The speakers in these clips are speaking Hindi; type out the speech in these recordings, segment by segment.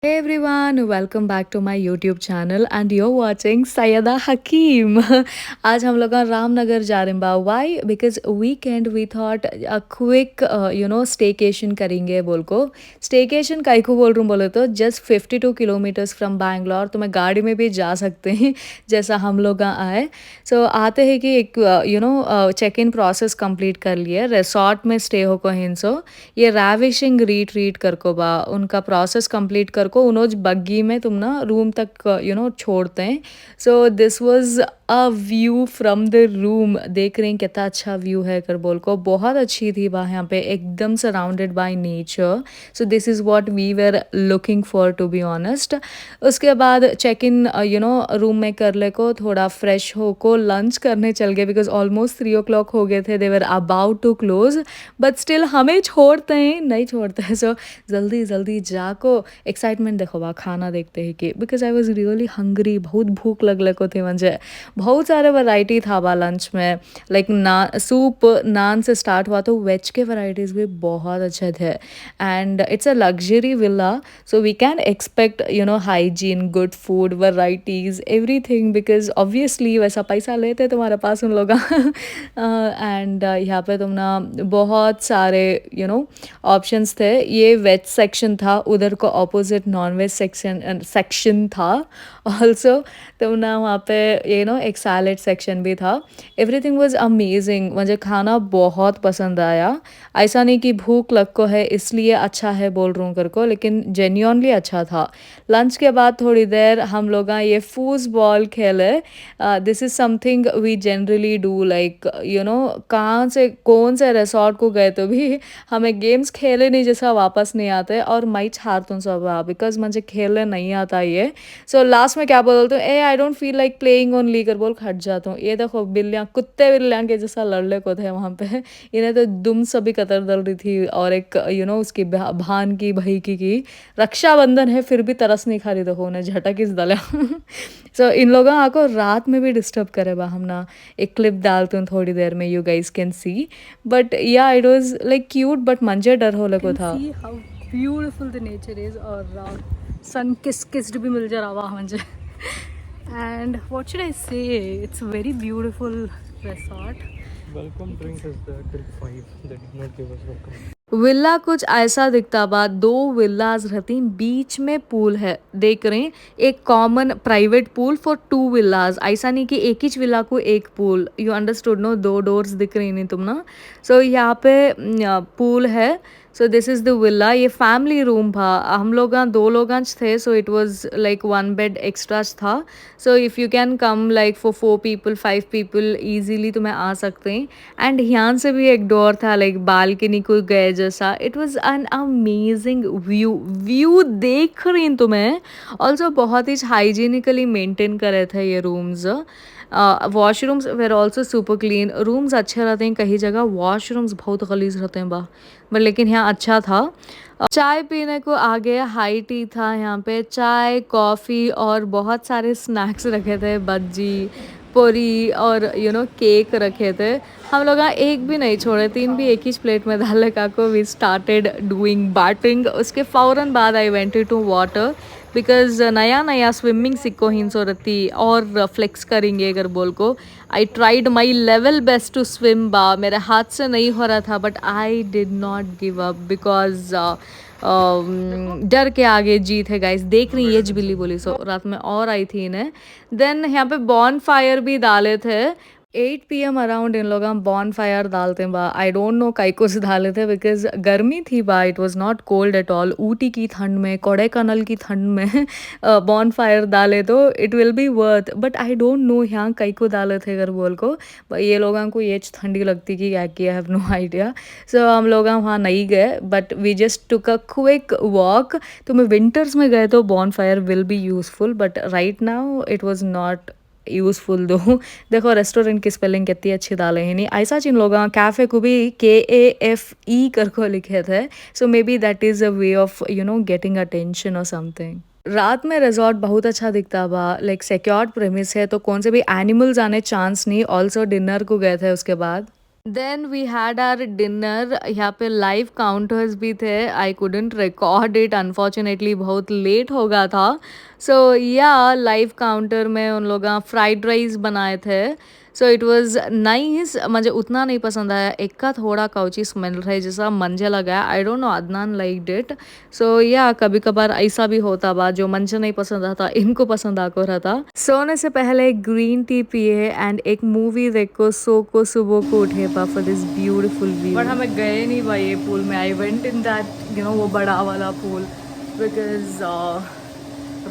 Hey everyone, welcome back to my YouTube channel and you're watching Sayyada Hakeem. आज हम लोग रामनगर जा रहे हैं बा वाई because weekend we thought a quick staycation करेंगे बोल को स्टेकेशन काई को बोल रहा हूँ बोले तो जस्ट 52 किलोमीटर्स फ्रॉम बैंगलोर तो मैं गाड़ी में भी जा सकते हैं जैसा हम लोग आए सो आते हैं कि एक चेक इन प्रोसेस कंप्लीट कर लिए रिसोर्ट में स्टे हो को हिंसो ये रैविशिंग रीट्रीट कर को बा उनका प्रोसेस कंप्लीट कर को उन्होंने बग्गी में तुम ना रूम तक छोड़ते हैं so this was a view from the room देख रहे हैं कितना अच्छा व्यू है कर बोल को बहुत अच्छी थी वहाँ यहाँ पे एकदम surrounded by nature so this is what we were looking for to be honest उसके बाद चेक इन रूम में कर ले को थोड़ा फ्रेश हो को लंच करने चल गए बिकॉज ऑलमोस्ट 3 o'clock हो गए थे they were about to close but still हमें छोड़ते हैं नहीं छोड़ते हैं सो जल्दी जल्दी जाको एक्साइटमेंट देखो बा खाना देखते हैं कि because I was really hungry बहुत भूख लगले को थे मुझे बहुत सारे वैरायटी था बा लंच में लाइक ना सूप नान से स्टार्ट हुआ तो वेज के वैरायटीज़ भी बहुत अच्छे थे and it's a luxury villa so we can expect hygiene good food varieties everything because obviously वैसा पैसा लेते तुम्हारे पास उन लोग एंड यहाँ पे तुम ना बहुत सारे ऑप्शंस थे ये वेज सेक्शन था उधर को ऑपोजिट नॉन वेज सेक्शन था ऑल्सो तो ना वहाँ पे एक सैलेड सेक्शन भी था एवरीथिंग वाज अमेजिंग मुझे खाना बहुत पसंद आया ऐसा नहीं कि भूख लग को है इसलिए अच्छा है बोल रहा हूँ कर को लेकिन जेन्युइनली अच्छा था लंच के बाद थोड़ी देर हम लोग ये फूज बॉल खेले this is something we generally do like कहाँ से कौन से रिसोर्ट को गए तो भी हमें गेम्स खेले नहीं जैसा वापस नहीं आते और मैं हारता हूँ सब बिकॉज मुझे खेलने नहीं आता ये सो लास्ट में क्या बोलते हो ए I don't feel like playing on लीकर बोल खट जाता हूँ ये देखो बिल्लियाँ कुत्ते बिल्लियाँ के जैसा लड़ले को थे वहाँ पे इन्हें तो दुम सभी कतर दल रही थी और एक उसकी भान की भाई की रक्षाबंधन है फिर भी तरस नहीं खा रही देखो उन्हें झटक इस दल सो इन लोगों को रात में भी डिस्टर्ब करे बा हम ना एक क्लिप डालते हूँ थोड़ी देर में you guys can see but yeah it was like cute but मंजे डर होले को था see how beautiful the nature is और sun kissed भी मिल जा रहा मुझे and what should I say it's a very beautiful resort Welcome drink is there till 5. They did not give us welcome. Villa कुछ ऐसा दिखता बा दो विलाज रहती बीच में पूल है देख रहे हैं एक common private pool for 2 villas ऐसा नहीं कि एक ही विला को एक pool you understood no 2 doors दिख रही नहीं तुम ना सो यहाँ पे पूल है so this is the villa ये फैमिली रूम था हम लोग 2 लोग थे so it was like 1 bed extra था so if you can come like for 4 people 5 people easily तुम्हें आ सकते हैं एंड यहाँ से भी एक डोर था लाइक बालकनी को गए जैसा it was an amazing view देख रही हूँ तुम्हें ऑल्सो बहुत ही हाइजीनिकली मेंटेन करे थे ये rooms washrooms were also super clean rooms अच्छे रहते हैं कहीं जगह वॉशरूम्स बहुत गलीज रहते हैं बट लेकिन यहाँ अच्छा था चाय पीने को आगे हाई टी था यहाँ पे चाय कॉफ़ी और बहुत सारे स्नैक्स रखे थे बज्जी पूरी और केक रखे थे हम लोग एक भी नहीं छोड़े 3 भी एक ही प्लेट में डाले काको वी स्टार्टेड डूइंग बैटिंग उसके फ़ौरन बाद I went to water because नया नया स्विमिंग सीखो हिंसो रहती और फ्लेक्स करेंगे अगर बोल को I tried my level best to swim बा मेरे हाथ से नहीं हो रहा था but I did not give up because डर के आगे जीत है गाइस देख रही है बिल्ली बोली सो रात में और आई थी इन्हें देन यहाँ पे बॉन फायर भी डाले थे 8 PM अराउंड इन लोग बॉन फायर डालते हैं बा आई डोंट नो काई को से डाले थे बिकॉज गर्मी थी बा it was not cold at all Ooty की ठंड में कोडाईकनाल की ठंड में बॉन फायर डाले तो it will be worth but I don't no यहाँ कई को डाले थे अगर बोल को ये लोगों को ये ठंडी लगती कि क्या किया हैव नो आइडिया सो हम लोग वहाँ नहीं गए but we just took a quick walk तो मैं विंटर्स में गए तो bonfire will be useful but right now it was not useful though देखो रेस्टोरेंट की स्पेलिंग कितनी अच्छी डाले हैं नहीं ऐसा जिन लोग कैफ़े को भी KAFE कर को लिखे थे so maybe that is a way of getting attention और समथिंग रात में रिजॉर्ट बहुत अच्छा दिखता बा लाइक सिक्योर्ड प्रेमिस है तो कौन से भी एनिमल्स आने चांस नहीं ऑल्सो डिनर को गए थे उसके बाद then we had our dinner. यहाँ पे लाइव काउंटर्स भी थे। I couldn't record it unfortunately, बहुत लेट हो गया था। सो या लाइव काउंटर में उन लोग फ्राइड राइस बनाए थे। So it was nice. मुझे उतना नहीं पसंद आया, एक का थोड़ा काउची स्मेल रहे जैसा मंजे लगा। I don't know, Adnan liked it. So या कभी कभार ऐसा भी होता बा, जो मंजे नहीं पसंद आता इनको पसंद आको रहता। सोने से पहले ग्रीन टी पिए एंड एक मूवी देखो, सो को सुबह को उठे पा for this beautiful view. But हमें गए नहीं भाई ये पूल में। आई वेंट इन दैट वो बड़ा वाला पूल बिकॉज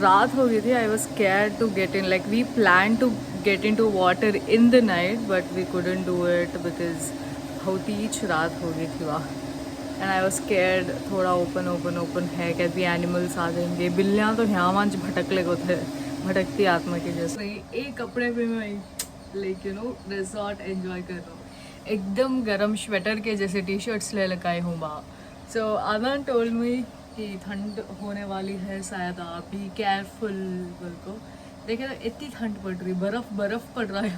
रात हो गई थी। I was scared to get in, like we plan to get into water in the night but we couldn't do it because बहुत ही रात हो गई थी वहाँ। एंड आई वॉज scared, थोड़ा ओपन है, कहती एनिमल्स आ जाएंगे, बिल्लियाँ तो यहाँ वहाँ भटकले को थे, भटकती आत्मा के जैसे। एक कपड़े पे मैं लाइक रिजॉर्ट एंजॉय कर रहा हूँ, एकदम गरम स्वेटर के जैसे टी शर्ट्स ले लगाए हूँ बा। सो आदन टोल्ड मी कि ठंड होने वाली है शायद, आप भी केयरफुल बोल को। देखे तो इतनी ठंड पड़ रही, बर्फ पड़ रहा है।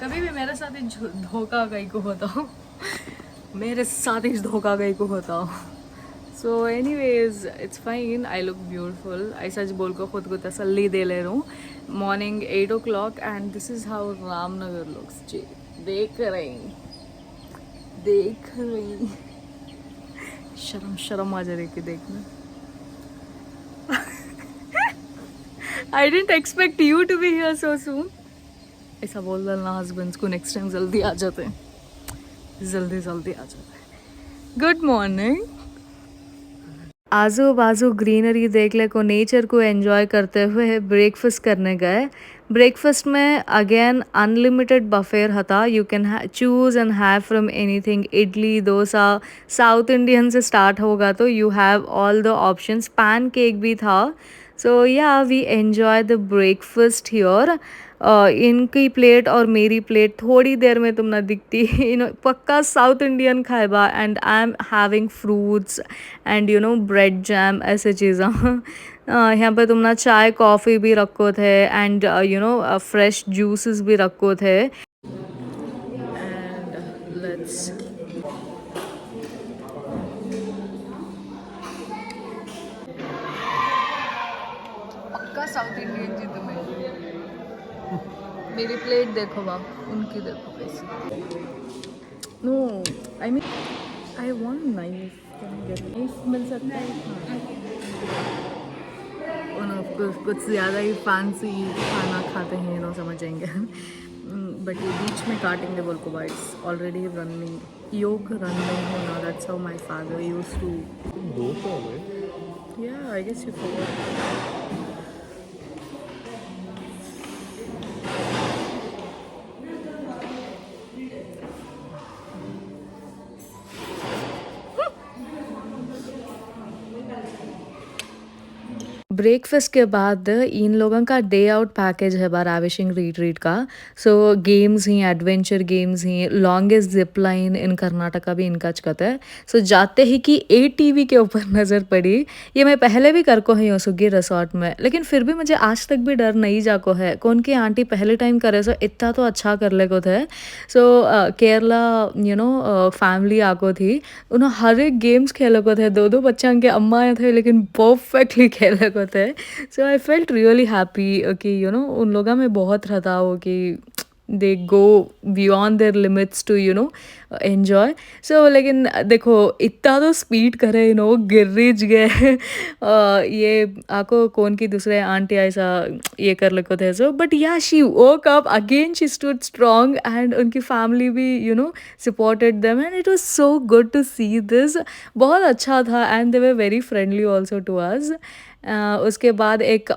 कभी भी मेरे साथ ही धोखा कहीं को होता हूँ, मेरे साथ ही धोखा गई को होता हूँ। So anyways it's fine, I look beautiful. आई सच बोल को खुद को तसल्ली दे ले रहा हूँ। Morning 8 o'clock and this is how Ramnagar looks जी। देख रही शर्म आ जा रही कि देखना। I didn't expect you to be here so soon. ऐसा बोल डालना हस्बैंड्स को, नेक्स्ट टाइम जल्दी आ जाते हैं, जल्दी आ जाते हैं। Good morning. आजू बाजू ग्रीनरी देख ले को, नेचर को एंजॉय करते हुए ब्रेकफास्ट करने गए। ब्रेकफास्ट में अगेन अनलिमिटेड बफेर हता। You can choose and have from anything, idli dosa. South Indian से स्टार्ट होगा तो you have all the options. Pancake भी था। So yeah we enjoy the breakfast here. इनकी प्लेट और मेरी प्लेट थोड़ी देर में तुम ना दिखती। पक्का साउथ इंडियन खाएबा। And I am having fruits and bread jam ऐसे चीज़ें। यहाँ पे तुम ना चाय कॉफ़ी भी रखो थे एंड फ्रेश जूसेस भी रखो थे। एंड लेट्स पक्का साउथ इंडियन जी तुम्हें। मेरी प्लेट देखो बाप, उनकी देखो कैसी। No, I mean I want knife. Can I get knife? मिल सकता है? कुछ ज़्यादा ही फैंसी खाना खाते हैं लोग, समझ जाएंगे। बट ये बीच में काटेंगे बोल को बाइट्स ऑलरेडी रनिंग, योग रन नहीं होना। That's how my father used to. दो तो हो गए। Yeah I guess you forgot. Breakfast के बाद इन लोगों का डे आउट पैकेज है बार राविशिंग रिट्रीट का। सो गेम्स ही, एडवेंचर गेम्स ही, longest zip line in Karnataka भी इनका चकत है। सो जाते ही कि ATV के ऊपर नज़र पड़ी। ये मैं पहले भी कर को ही हूँ सुगी रिसोर्ट में, लेकिन फिर भी मुझे आज तक भी डर नहीं जाको है। कौन की आंटी पहले टाइम करे सो इतना तो अच्छा कर ले को थे। सो केरला फैमिली आको थी, उन्होंने हर एक गेम्स खेले को थे। दो बच्चा के अम्मा थे लेकिन परफेक्टली खेले को थे। So I felt really happy कि उन लोगों में बहुत रहता हो कि they go beyond their limits to enjoy. So लेकिन देखो इतना तो स्पीड करे गिर्रिज गए। ये आको कौन की दूसरे आंटी ऐसा ये कर लेको थे। So but yeah she woke up again, she stood strong and उनकी फैमिली भी supported them and it was so good to see this. बहुत अच्छा था and they were very friendly also to us. उसके बाद एक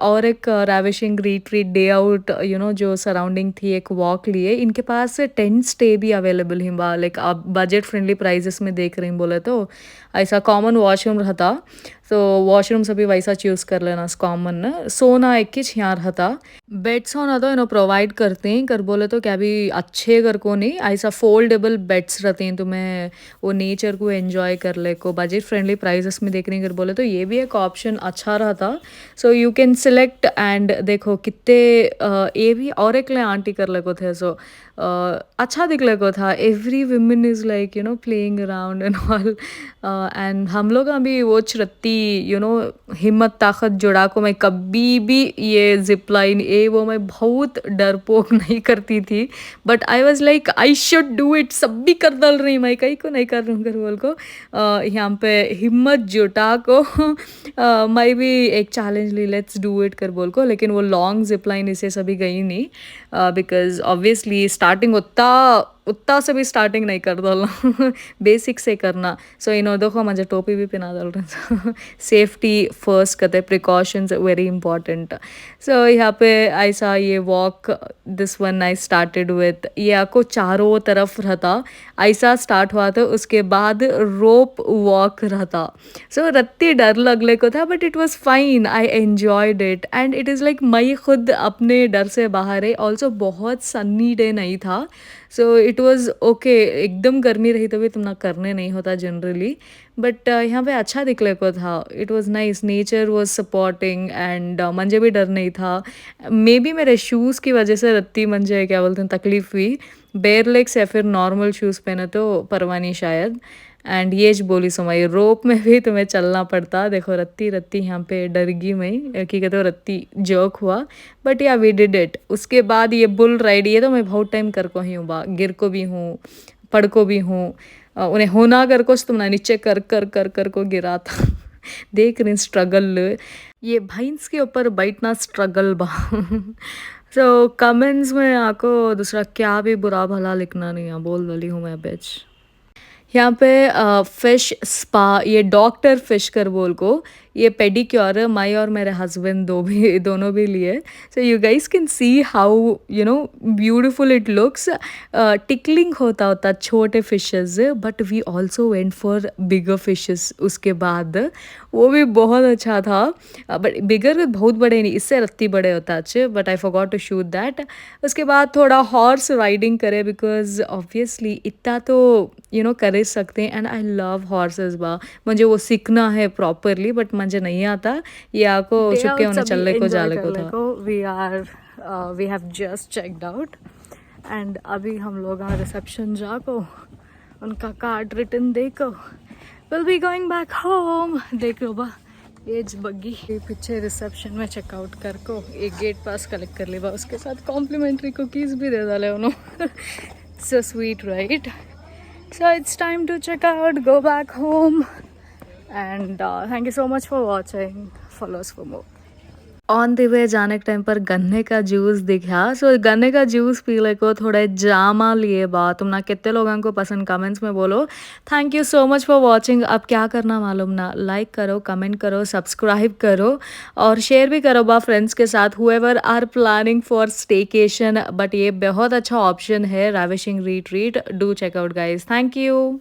राविशिंग रिट्रीट डे आउट जो सराउंडिंग थी, एक वॉक लिए। इनके पास टेंट स्टे भी अवेलेबल ही बा, लाइक आप बजट फ्रेंडली प्राइजेस में देख रही बोले तो। ऐसा कॉमन वॉशरूम रहता, तो वॉशरूम से भी वैसा चूज़ कर लेना कॉमन सोना एक किच यहाँ रहता। बेड्स होना तो प्रोवाइड करते हैं कर बोले तो क्या भी अच्छे कर को नहीं ऐसा फोल्डेबल बेड्स रहते हैं, तुम्हें वो नेचर को एंजॉय कर ले को बजट फ्रेंडली प्राइसेस में देखने कर बोले तो ये भी एक ऑप्शन अच्छा रहता। So you can select and देखो कितने ये भी और एक ले आंटी कर ले को थे, सो अच्छा दिख ले को था। Every women is like playing around and all, and हम लोग अभी वो रत्ती हिम्मत ताकत जुड़ा को मैं कभी भी ये जिप लाइन ये वो मैं बहुत डरपोक नहीं करती थी, but I was like I should do it, सब भी कर डाल रही मैं कहीं को नहीं कर रहा हूँ कर बोल को यहाँ पे हिम्मत जुटा को मैं भी एक चैलेंज ली लेट्स डू इट कर बोल को, लेकिन वो लॉन्ग जिप लाइन इसे सभी गई नहीं बिकॉज ऑब्वियसली स्टार्टिंग उतना उतना से भी स्टार्टिंग नहीं कर डालना बेसिक से करना। सो देखो मुझे टोपी भी पहना डाल रहे सेफ्टी फर्स्ट कहते प्रिकॉशंस वेरी इंपॉर्टेंट। सो यहाँ पे ऐसा ये walk this one I started with ये आपको चारों तरफ रहता ऐसा स्टार्ट हुआ था, उसके बाद रोप वॉक रहता। सो रत्ती डर लगने को था but it was fine, I enjoyed it and it is like मैं खुद अपने डर से बाहर है। ऑल्सो बहुत सन्नी डे नहीं था, सो इट वॉज ओके। एकदम गर्मी रही तो भी तुम ना करने नहीं होता जनरली, बट यहाँ पे अच्छा दिखने को था। It was nice, nature was supporting and मुझे भी डर नहीं था। मे बी मेरे शूज़ की वजह से रत्ती मुझे क्या बोलते हैं तकलीफ़ हुई, बेयर लेग्स या फिर नॉर्मल शूज़ पहने तो परवानी शायद। एंड ये ज बोली सुमाई रोप में भी तुम्हें चलना पड़ता। देखो रत्ती रत्ती यहाँ पे डरगी मैं कि कहते हो रत्ती जोक हुआ, बट या वी डिड इट। उसके बाद ये बुल राइड ये तो मैं बहुत टाइम कर को ही हूँ बा, गिर को भी हूँ पढ़ को भी हूँ, उन्हें होना कर को तुमने नीचे कर कर कर कर को गिरा था देख रही स्ट्रगल, ये भैंस के ऊपर बैठना स्ट्रगल बा सो कमेंट्स में आपको दूसरा क्या भी बुरा भला लिखना नहीं है, बोल वाली हूँ मैं बेच। यहाँ पे फिश स्पा ये डॉक्टर फिश कर बोल को ये पेडिक्योर माई और मेरे हस्बैंड दोनों भी लिए। So you guys can see how beautiful it looks. Tickling होता होता छोटे fishes, but we also went for bigger fishes उसके बाद, वो भी बहुत अच्छा था। बट बिगर बहुत बड़े नहीं, इससे रत्ती बड़े होता अच्छे, but I forgot to shoot that. उसके बाद थोड़ा हॉर्स राइडिंग करे बिकॉज ऑब्वियसली इतना तो कर सकते हैं एंड आई लव हॉर्सेस बा, मुझे वो सीखना है प्रॉपरली बट मुझे नहीं आता। ये आपको चुपके होने चलने को जाले को था। We have just checked out and अभी हम लोग रिसेप्शन जाको उनका कार्ड रिटर्न देखो, will be going back home. देख लो बा एज बग्गी पीछे रिसेप्शन में चेकआउट कर को एक गेट पास कलेक्ट कर ले बा, उसके साथ कॉम्प्लीमेंट्री कुकीज़ भी दे डाले उन्होंने so sweet right. So it's time to check out, go back home, and thank you so much for watching. Follow us for more. On the way जाने के टाइम पर गन्ने का जूस दिखा, सो गन्ने का जूस पी ले को थोड़े जामा लिए बा। तुम ना कितने लोगों को पसंद कमेंट्स में बोलो। Thank you so much for watching. अब क्या करना मालूम ना, लाइक करो, कमेंट करो, सब्सक्राइब करो और शेयर भी करो बा फ्रेंड्स के साथ whoever are planning for staycation. But ये बहुत अच्छा ऑप्शन है Ravishing Retreat, do check out guys. Thank you.